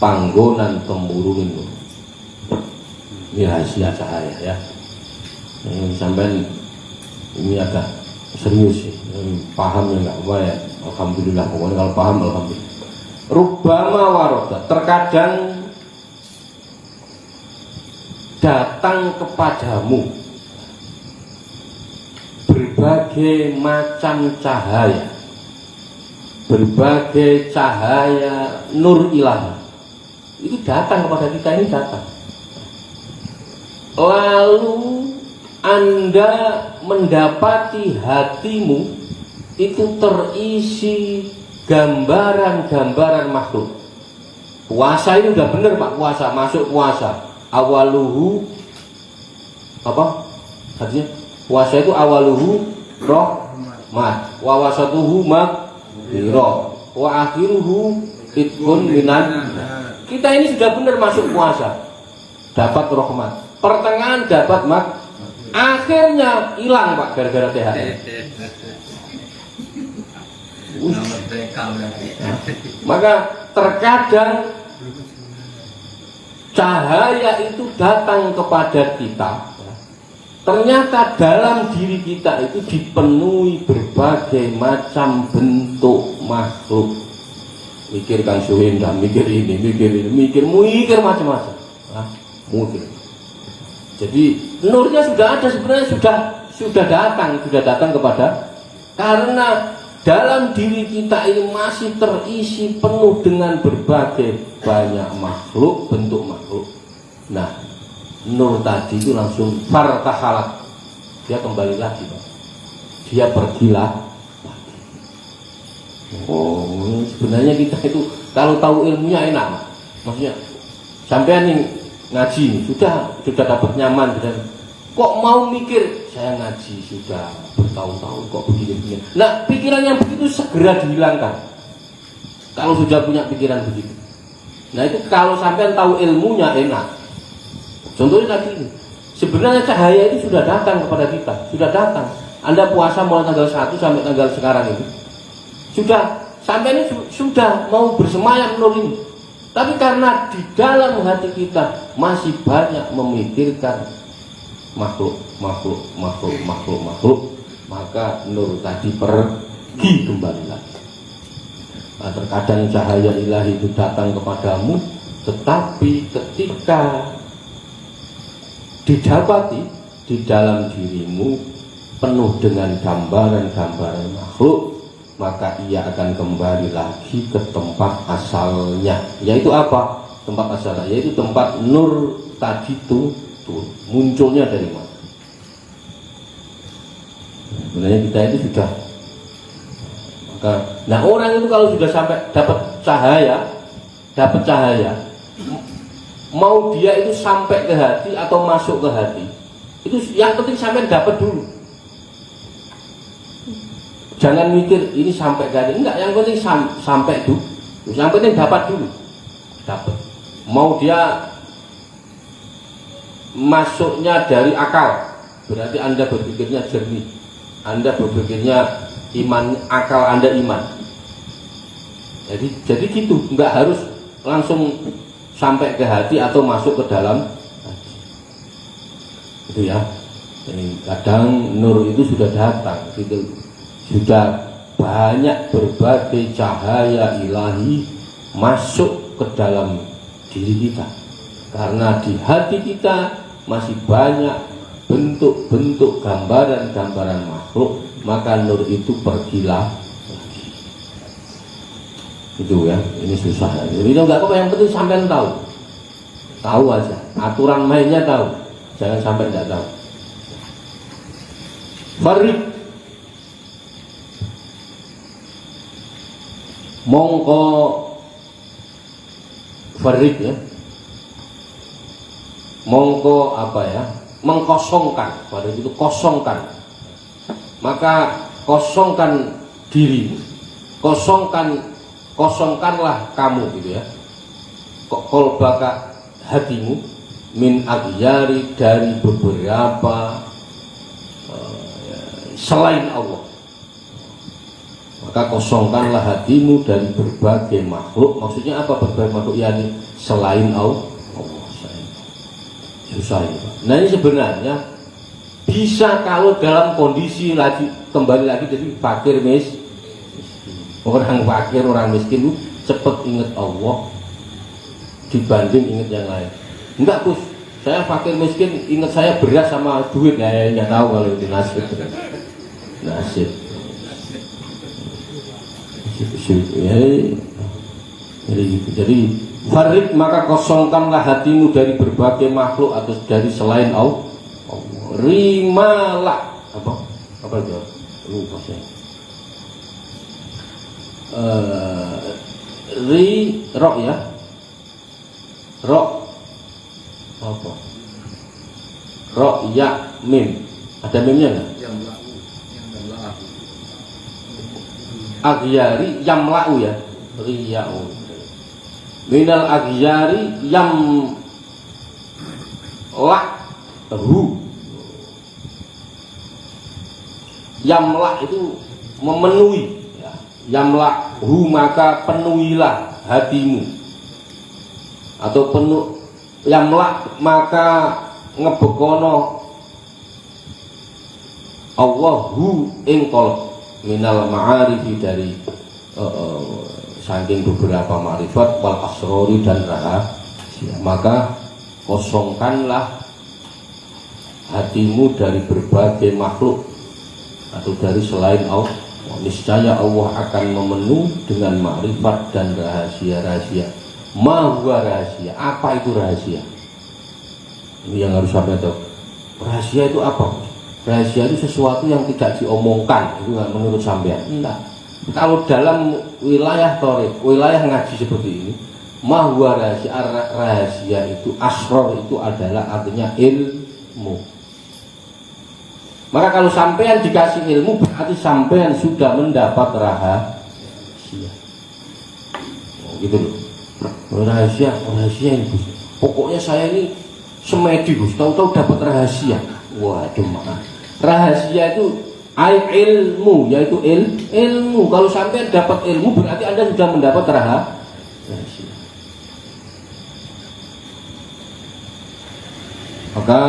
panggonan temurun ini rahasia cahaya ya. Ini sampai ini agak serius sih, paham ya nggak apa ya, alhamdulillah. Pokoknya kalau paham alhamdulillah. Rubbama waroda, terkadang datang kepadamu berbagai macam cahaya, berbagai cahaya nur ilahi itu datang kepada kita, ini datang. Lalu Anda mendapati hatimu itu terisi gambaran-gambaran makhluk. Puasa ini udah bener Pak, puasa, masuk puasa. Awaluhu apa? Artinya puasa itu awaluhu rahmat, wa wasatuhu maghfirah, wa akhiruhu itqun minan. Kita ini sudah benar masuk puasa, dapat rahmat. Pertengahan dapat akhirnya hilang Pak gara-gara THR. Maka terkadang cahaya itu datang kepada kita, ternyata dalam diri kita itu dipenuhi berbagai macam bentuk makhluk. Mikir Kang Suwenda, mikir ini, mikir macam-macam. Mikir. Jadi nurnya sudah ada, sebenarnya sudah datang kepada, karena dalam diri kita ini masih terisi penuh dengan berbagai banyak makhluk, bentuk makhluk. Nah, nur tadi itu langsung fartahalat, dia kembali lagi Pak. Dia pergilah lagi. Oh, sebenarnya kita itu kalau tahu ilmunya enak Pak. Maksudnya sampean nih ngaji sudah dapat nyaman, kok mau mikir saya ngaji sudah bertahun-tahun kok begini. Nah, pikiran yang begitu segera dihilangkan kalau sudah punya pikiran begitu. Nah, itu kalau sampean tahu ilmunya enak. Contohnya tadi ini, sebenarnya cahaya itu sudah datang kepada kita, sudah datang. Anda puasa mulai tanggal 1 sampai tanggal sekarang ini, sudah sampai ini sudah mau bersemayam nur ini. Tapi karena di dalam hati kita masih banyak memikirkan makhluk, maka nur tadi pergi kembali lagi. Nah, terkadang cahaya ilahi itu datang kepadamu, tetapi ketika didapati di dalam dirimu penuh dengan gambaran-gambaran makhluk, maka ia akan kembali lagi ke tempat asalnya. Yaitu apa? Tempat asalnya, yaitu tempat nur tadi itu munculnya dari mana. Sebenarnya kita itu sudah, maka, nah orang itu kalau sudah sampai dapat cahaya, mau dia itu sampai ke hati atau masuk ke hati, itu yang penting sampai dapat dulu. Jangan mikir ini sampai ke hati, enggak, yang penting sampai dulu. Yang penting dapat dulu. Dapat. Mau dia masuknya dari akal, berarti Anda berpikirnya jernih, Anda berpikirnya iman, akal Anda iman. Jadi gitu, enggak harus langsung sampai ke hati atau masuk ke dalam hati. Itu ya. Jadi kadang nur itu sudah datang, gitu. Sudah banyak berbagai cahaya ilahi masuk ke dalam diri kita, karena di hati kita masih banyak bentuk-bentuk gambaran-gambaran makhluk, maka nur itu pergilah lagi. Itu ya, ini susah. Jadi enggak apa-apa, yang penting sampai tahu aja, aturan mainnya tahu, jangan sampai enggak tahu. Farid mongko farid ya, mongko apa ya, mengkosongkan. Farid itu kosongkan, maka kosongkan diri, kosongkanlah kamu gitu ya, kolbaka hatimu, min aghyari, dari beberapa selain Allah. maka kosongkanlah hatimu dari berbagai makhluk. Maksudnya apa berbagai makhluk? Yani selain Allah. Susah ini. Nah ini sebenarnya bisa kalau dalam kondisi lagi kembali lagi jadi fakir miskin. Orang fakir, orang miskin cepet ingat Allah dibanding ingat yang lain. Enggak Gus, saya fakir miskin ingat saya beras sama duit, ya nggak tahu kalau itu nasib. Nasib. Jadi farid, maka kosongkanlah hatimu dari berbagai makhluk atau dari selain Allah. Rimalah apa itu? Lupa saya. Rok ya. Rok apa? Rok ya mim. Ada mimnya nggak? Aghyari yamla'u ya. Riya'u. Minal aghyari yamla'hu. Yamla' itu memenuhi ya. Yamla'hu maka penuhilah hatimu, atau penuh yamla' maka ngebekono Allahu ing qalb minal ma'arifi dari saking beberapa ma'rifat wal asrori dan rahasia. Maka kosongkanlah hatimu dari berbagai makhluk atau dari selain Allah. Niscaya Allah akan memenuhi dengan ma'rifat dan rahasia-rahasia. Mahwa rahasia, apa itu rahasia? Ini yang harus sampai tahu. Rahasia itu apa? Rahasia itu sesuatu yang tidak diomongkan, itu nggak menurut sampean. Enggak. Kalau dalam wilayah tarik, wilayah ngaji seperti ini, mahwa rahasia, rahasia itu asror itu adalah artinya ilmu. Maka kalau sampean dikasih ilmu berarti sampean sudah mendapat rahasia. Gitu loh. Rahasia ini Gus. Pokoknya saya ini semedi Gus, tahu-tahu dapat rahasia. Waduh maaf. Rahasia itu ilmu, yaitu ilmu. Kalau sampai dapat ilmu berarti Anda sudah mendapat rahasia. Maka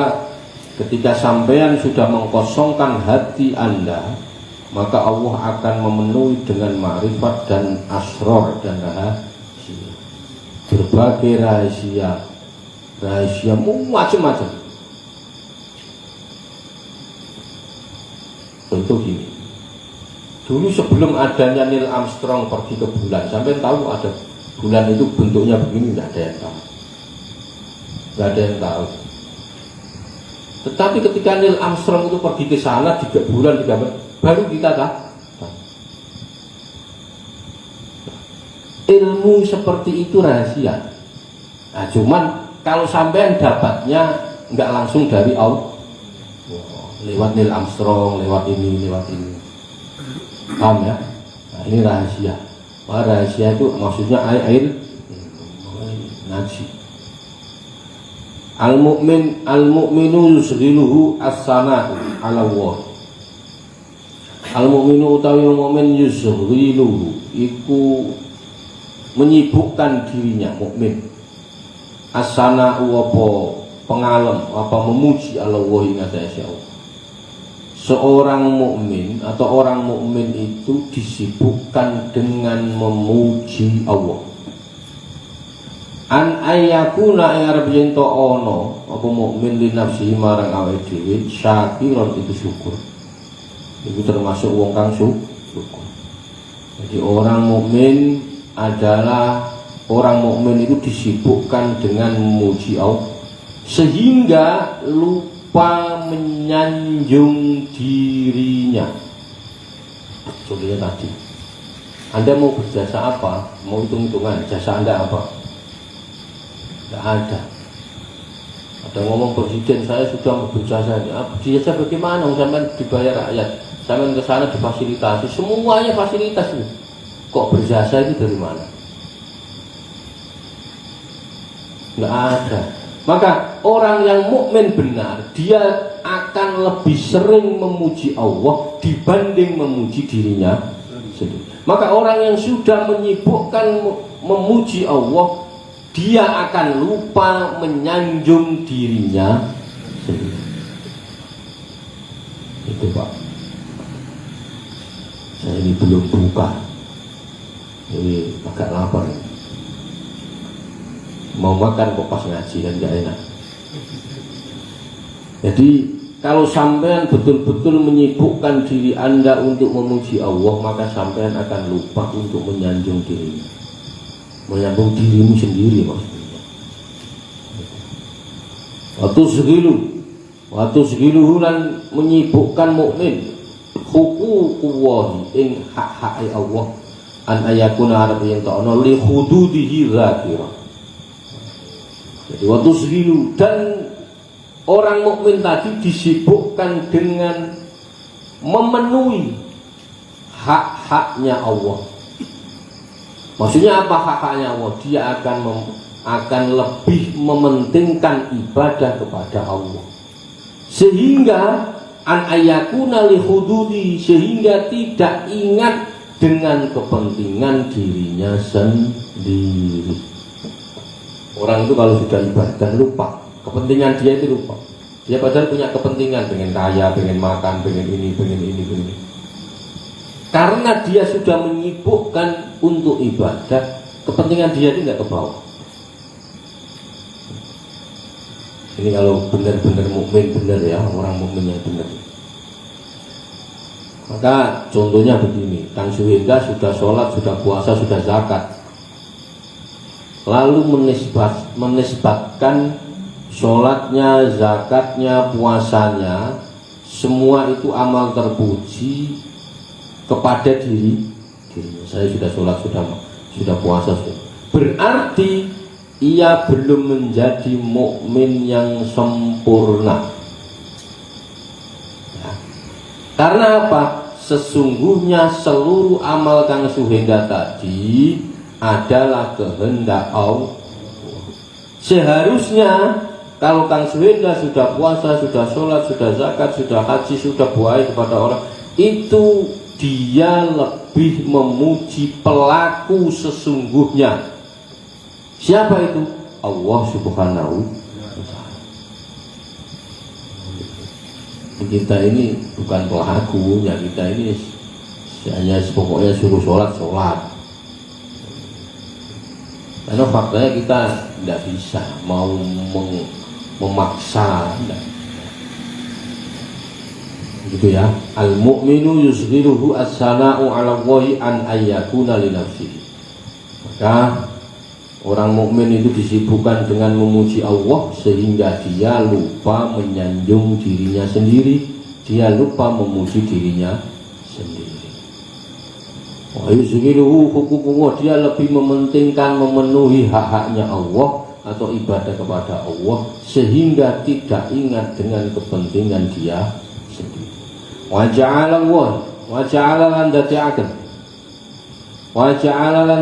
ketika sampean sudah mengkosongkan hati Anda, maka Allah akan memenuhi dengan ma'rifat dan asror dan rahasia. Berbagai rahasia macam-macam. Contoh gini, dulu sebelum adanya Neil Armstrong pergi ke bulan, sampai tahu ada bulan itu bentuknya begini, nggak ada yang tahu, nggak ada yang tahu. Tetapi ketika Neil Armstrong itu pergi ke sana di bulan, baru kita tahu. Ilmu seperti itu rahasia. Nah, cuman kalau sampean dapatnya nggak langsung dari Allah, lewat Neil Armstrong, lewat ini. Paham ya? Nah, ini rahasia. Wah, rahasia itu maksudnya air ngaji. Al-mu'minu yusghiluhu as-sana'u 'ala Allah. Al-mu'minu utawi mukmin yusghiluhu iku menyibukkan dirinya mukmin. As-sana'u apa pengalem, apa memuji Allah ing atase Allah. Seorang mukmin atau orang mukmin itu disibukkan dengan memuji Allah. An ayakuna arep yen to ono apa mukmin li nafsihi marang awake dhewe syakiron itu syukur. Itu termasuk wong kang syukur. Jadi orang mukmin adalah orang mukmin itu disibukkan dengan memuji Allah sehingga lupa menyanjung dirinya. Contohnya tadi, Anda mau berjasa apa? Mau hitung-hitungan jasa Anda apa? Tidak ada. Ada ngomong presiden saya sudah berjasa. Berjasa bagaimana? Sampai dibayar rakyat, sampai ke sana difasilitasi, semuanya fasilitas itu. Kok berjasa itu dari mana? Tidak ada. Maka orang yang mukmin benar, dia akan lebih sering memuji Allah dibanding memuji dirinya sendiri. Maka orang yang sudah menyibukkan memuji Allah, dia akan lupa menyanjung dirinya sendiri. Itu Pak. Saya ini belum buka, jadi agak lapar. Mau makan kok pas ngaji kan gak enak. Jadi kalau sampean betul-betul menyibukkan diri Anda untuk memuji Allah, maka sampean akan lupa untuk menyanjung dirinya, menyanjung dirimu sendiri maksudnya. Waktu segilu lan menyibukkan mukmin huququllahi ing hak-hak Allah an ayakuna arep yen ta'ala li hududihi zakira. Jadi waktu segilu, dan orang mukmin tadi disibukkan dengan memenuhi hak-haknya Allah. Maksudnya apa hak-haknya Allah? Dia akan lebih mementingkan ibadah kepada Allah, sehingga an ayakuna li hududi, sehingga tidak ingat dengan kepentingan dirinya sendiri. Orang itu kalau sudah ibadah lupa kepentingan dia, itu lupa. Dia padahal punya kepentingan, pengen kaya, pengen makan, pengen ini, pengen ini, pengen ini. Karena dia sudah menyibukkan untuk ibadah, kepentingan dia itu nggak ke bawah. Ini kalau benar-benar mukmin benar ya, orang mukmin yang benar. Maka contohnya begini, Kang Suhenda sudah sholat, sudah puasa, sudah zakat, lalu menisbatkan sholatnya, zakatnya, puasanya, semua itu amal terpuji kepada dirinya. Saya sudah sholat, sudah puasa, berarti ia belum menjadi mukmin yang sempurna. Ya. Karena apa? Sesungguhnya seluruh amal Kang Suhenda tadi adalah kehendak Allah. Seharusnya kalau Kang Suhenda sudah puasa, sudah sholat, sudah zakat, sudah haji, sudah buai kepada orang, itu dia lebih memuji pelaku sesungguhnya. Siapa itu? Allah Subhanahu wa ta'ala. Kita ini bukan pelakunya, kita ini hanya pokoknya suruh sholat. Karena faktanya kita tidak bisa mau memaksa, gitu ya. Al mu'minu yusghiruhu as-sana'u 'ala Allahi an ayyakuna li nafsihi. Maka orang mukmin itu disibukkan dengan memuji Allah sehingga dia lupa menyanjung dirinya sendiri, dia lupa memuji dirinya sendiri. Dia lebih mementingkan memenuhi hak-haknya Allah atau ibadah kepada Allah sehingga tidak ingat dengan kepentingan dia sendiri. Wa ja'ala lan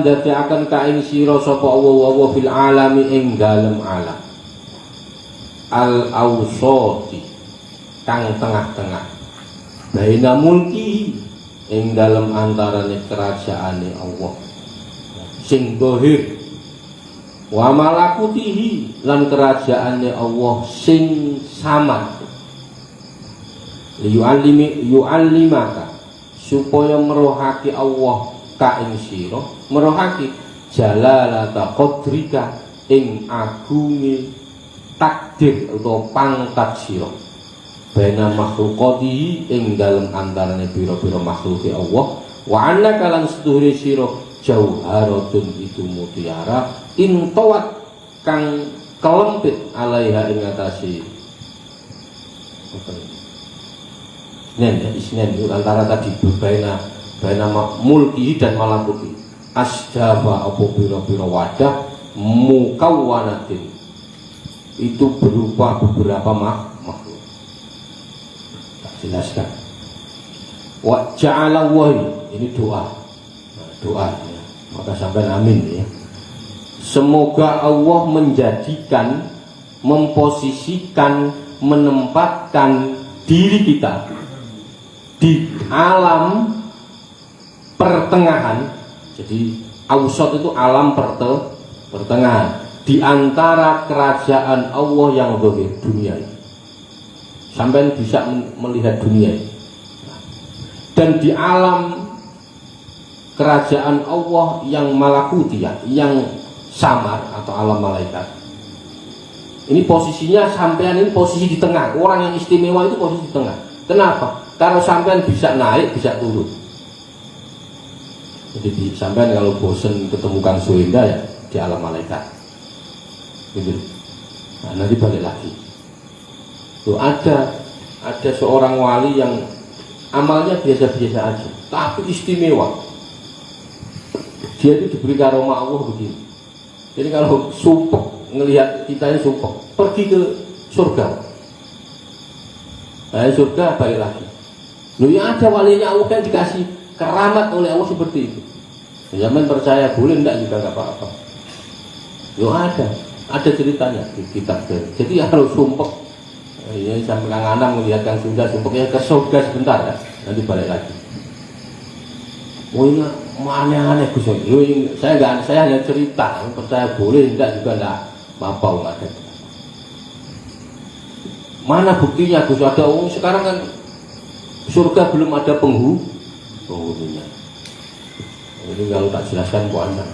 dati'aken ka ing sira sapa Allah fil alami ing dalem alam al awsati kang tengah-tengah baina mulki ing dalem antarane kerajaane Allah sing zahir wa malakutihi lan kerajaane Allah sing samad yu'allimaka supaya merohake Allah ka ing sira, merohake jalalata qadrika ing agunge takdir utawa pangkat sira bena makhlukati ing dalem antarane pira-pira makhluke Allah wa annaka lan setuhure sira jauharatun itu mutiara intawat kang kelempit alaiha ing atase isnen itu antara tadi bena mulki dan malakuti asdaba apa pira-pira wadah mukawwanatin itu berupa beberapa makhluk. Tak jelaskan. Wa ja'ala ini doa. Doa ya. Maka sampai amin ya. Semoga Allah menjadikan, memposisikan, menempatkan diri kita di alam pertengahan. Jadi ausat itu alam pertengahan di antara kerajaan Allah yang zahir, dunia ini. Sampai bisa melihat dunia ini. Dan di alam kerajaan Allah yang malakutiyah, yang samar atau alam malaikat. Ini posisinya sampean ini posisi di tengah. Orang yang istimewa itu posisi di tengah. Kenapa? Kalau sampean bisa naik, bisa turun. Jadi sampean kalau bosen ketemu Kang Suenda ya di alam malaikat. Gitu. Nah, nanti balik lagi. Tuh ada seorang wali yang amalnya biasa-biasa aja, tapi istimewa. Dia itu diberi karomah Allah begini. Jadi kalau sumpek ngelihat kita ini sumpek, pergi ke surga. Nah, surga balik lagi. Loh ya ada walinya Allah yang dikasih keramat oleh Allah seperti itu. Zaman percaya boleh enggak juga enggak apa-apa. Loh ada ceritanya di kitab. Jadi kalau sumpek, ini sampai Kang Anam melihat Kang Sunda sumpeknya ke surga sebentar ya, nanti balik lagi. Oh ini aneh-aneh Gus. Saya hanya cerita, percaya boleh enggak juga enggak apa-apa enggak ada. Mana buktinya Gus? Ada sekarang kan surga belum ada penghuninya. Ini kalau tak jelaskan panjang.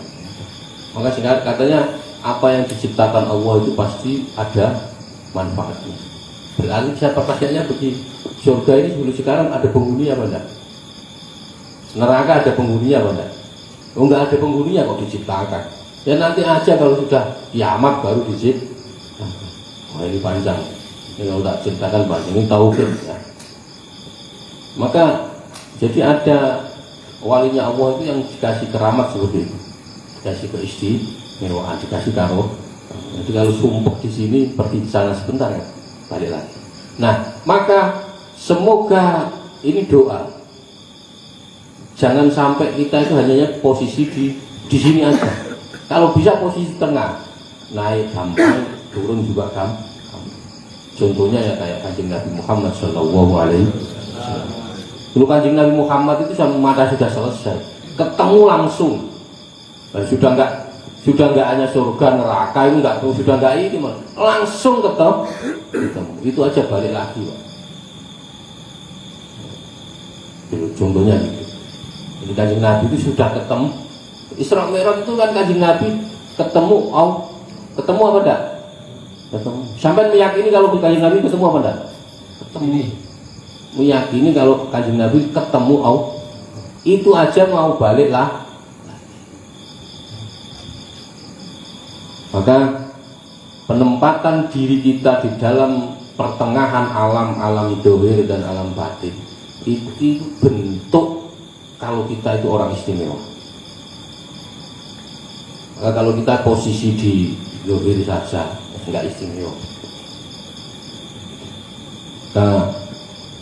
Maka sekarang katanya apa yang diciptakan Allah itu pasti ada manfaatnya. Berarti saya pertanyaannya begini, surga ini dulu sekarang ada penghuni apa enggak? Neraka ada penghuninya apa enggak? Oh enggak ada penghuninya kok diciptakan. Ya nanti aja kalau sudah kiamat baru diciptakan. Wah ini panjang. Ini kalau tak ceritakan panjang, ini tauhid ya. Maka jadi ada walinya Allah itu yang dikasih keramat seperti itu, dikasih keistimewaan, dikasih karo. Jadi kalau sumpah di sini pergi di sana sebentar ya, balik lagi. Nah maka semoga ini doa. Jangan sampai kita itu hanya posisi di sini aja. Kalau bisa posisi tengah, naik gampang, turun juga gampang. Contohnya ya kayak Kanjeng Nabi Muhammad Shallallahu Alaihi Wasallam. Dulu Kanjeng Nabi Muhammad itu sama mata sudah selesai, ketemu langsung. Dan sudah enggak hanya surga neraka itu enggak, sudah enggak ini langsung ketemu. Itu aja balik lagi, Pak. Contohnya gitu. Jadi Kanjeng Nabi itu sudah ketemu. Isra Mi'raj itu kan Kanjeng Nabi ketemu apa enggak? Ketemu. Sampai meyakini kalau Kanjeng Nabi ketemu apa enggak? Ketemu. Meyakini kalau Kanjeng Nabi ketemu itu aja mau balik lah. Maka penempatan diri kita di dalam pertengahan alam dohir dan alam batin itu bentuk kalau kita itu orang istimewa. Maka kalau kita posisi di dohir saja enggak istimewa. Nah,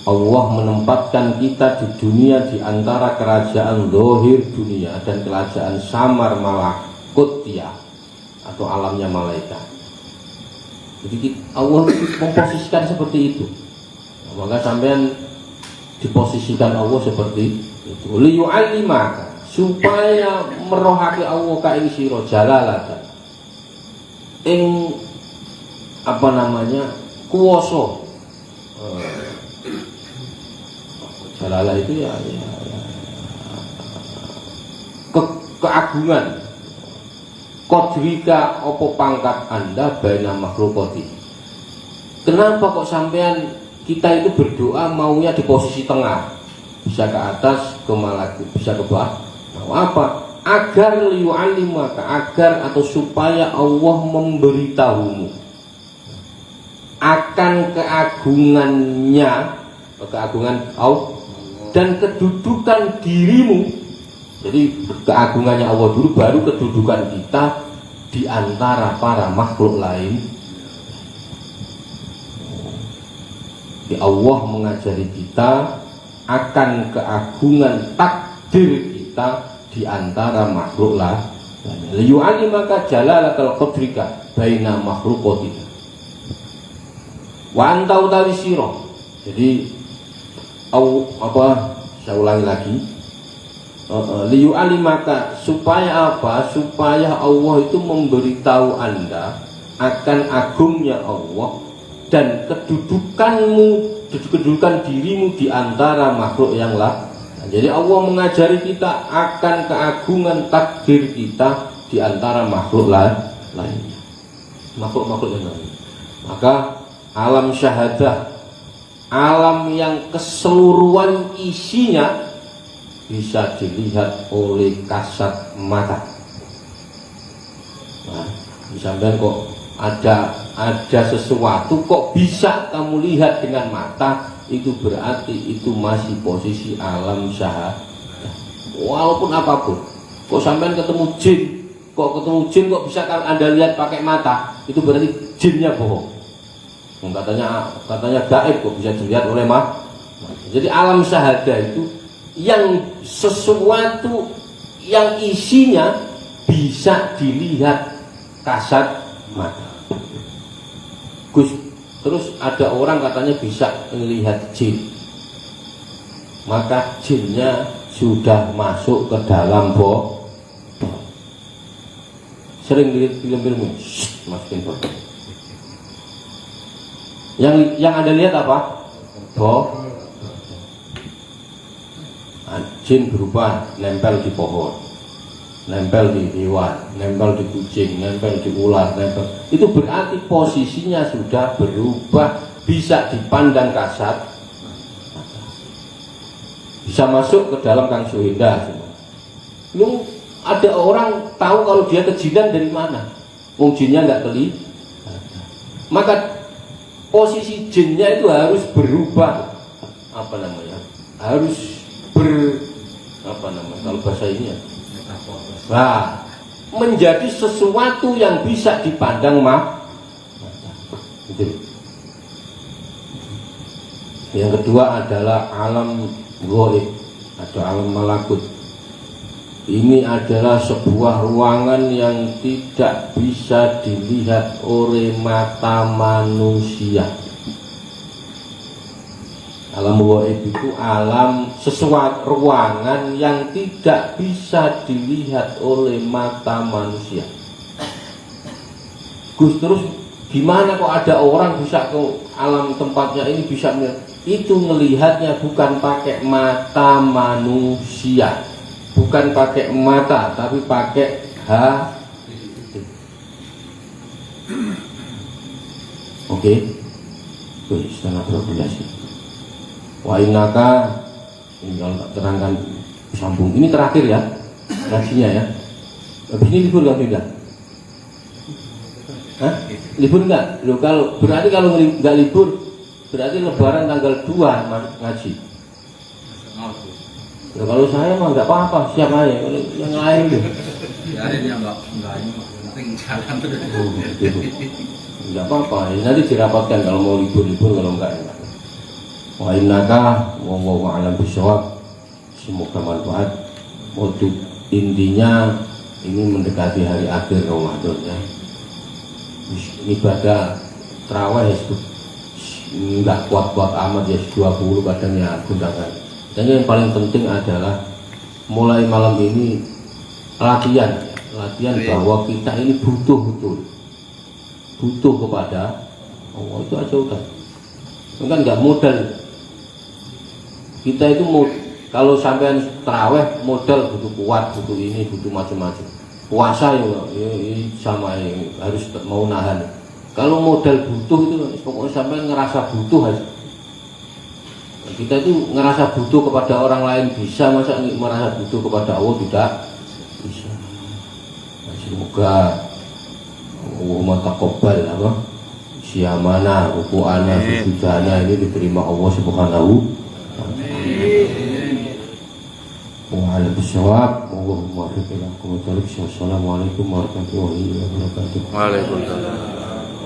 Allah menempatkan kita di dunia di antara kerajaan dohir dunia dan kerajaan samar malakutiyah atau alamnya malaikat. Jadi Allah memposisikan seperti itu. Nah, maka sampean diposisikan Allah seperti itu. Liyu'allimaka, supaya merohake Allah ka ing sira jalalatan. Ing apa namanya? Kuwasa. Jalalah itu ya keagungan. Kodrika opo pangkat anda baina makhlukoti. Kenapa kok sampean kita itu berdoa maunya di posisi tengah, bisa ke atas, ke malakut, bisa ke bawah? Nah, apa? Agar liyu'allimaka, agar atau supaya Allah memberitahumu akan keagungannya, keagungan Allah dan kedudukan dirimu. Jadi keagungannya Allah dulu, baru kedudukan kita di antara para makhluk lain. Jadi Allah mengajari kita akan keagungan takdir kita di antara makhluk lain. Liyu'allimaka jalalatal qadrika baina makhluqatika. Wa anta utawi sira. Jadi saya ulangi lagi. liyu alimaka, supaya apa? Supaya Allah itu memberitahu Anda akan agungnya Allah dan kedudukan dirimu di antara makhluk yang lain. Jadi Allah mengajari kita akan keagungan takdir kita di antara makhluk lainnya, makhluk-makhluk yang lain. Maka alam syahadah, alam yang keseluruhan isinya bisa dilihat oleh kasat mata. Nah, misalnya kok ada sesuatu kok bisa kamu lihat dengan mata, itu berarti itu masih posisi alam syahadah. Walaupun apapun, kok sampean ketemu jin kok bisa Anda lihat pakai mata, itu berarti jinnya bohong. Katanya gaib kok bisa dilihat oleh mata. Jadi alam syahadah itu yang sesuatu yang isinya bisa dilihat kasat mata. Terus ada orang katanya bisa melihat jin, maka jinnya sudah masuk ke dalam botol. Sering lihat film-film masukin botol. Yang Anda lihat apa? Jin berubah, nempel di pohon, nempel di hewan, nempel di kucing, nempel di ular, nempel. Itu berarti posisinya sudah berubah, bisa dipandang kasat, bisa masuk ke dalam Kang Suhenda. Lu ada orang tahu kalau dia kejinan dari mana? Jinnya nggak kelihatan. Maka posisi jinnya itu harus berubah, harus kalau bahasa ini ya, menjadi sesuatu yang bisa dipandang mata. Yang kedua adalah alam ghaib atau alam malakut. Ini adalah sebuah ruangan yang tidak bisa dilihat oleh mata manusia. Alam ghaib itu alam sesuatu ruangan yang tidak bisa dilihat oleh mata manusia. Terus gimana kok ada orang bisa ke alam tempatnya ini bisa melihat? Itu melihatnya bukan pakai mata manusia, bukan pakai mata, tapi pakai hati. Oke, setengah 12. Wa innaka, ini kalau tak terangkan sambung. Ini terakhir ya, ngajinya ya. Habis ini libur kan tidak? Hah? Libur enggak? Loh, berarti kalau enggak libur, berarti lebaran tanggal 2 ngaji. Loh, kalau saya mah enggak apa-apa, siap aja. Kalau yang lain tuh. Biarin yang enggak ini penting jalan terus. Enggak apa-apa, nanti dirapatkan kalau mau libur-libur, kalau enggak. Wa innaka wallahu a'lam bishawab. Semoga manfaat. Motif intinya ini mendekati hari akhir Ramadan ya. Ibadah tarawih enggak kuat-kuat amat ya, 20 kadang ya gunakan. Dan yang paling penting adalah mulai malam ini latihan bahwa kita ini butuh kepada Allah, itu aja udah. Kan nggak modal. Kita itu kalau sampean tarawih modal butuh kuat, butuh ini, butuh macam-macam. Puasa ya sama ya, harus mau nahan. Kalau modal butuh itu pokoknya sampean ngerasa butuh aja. Kita itu ngerasa butuh kepada orang lain bisa, masa merasa butuh kepada Allah tidak bisa. Nah, semoga Allahumma taqabbal siamana ruku'ana sujudana ini diterima Allah Subhanahu wa ala bisawab. Allahumma fiqilahkum wa tarik. Assalamualaikum warahmatullahi wabarakatuh. Waalaikumsalam.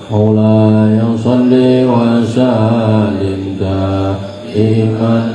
Maulaya salli wa sallim daiman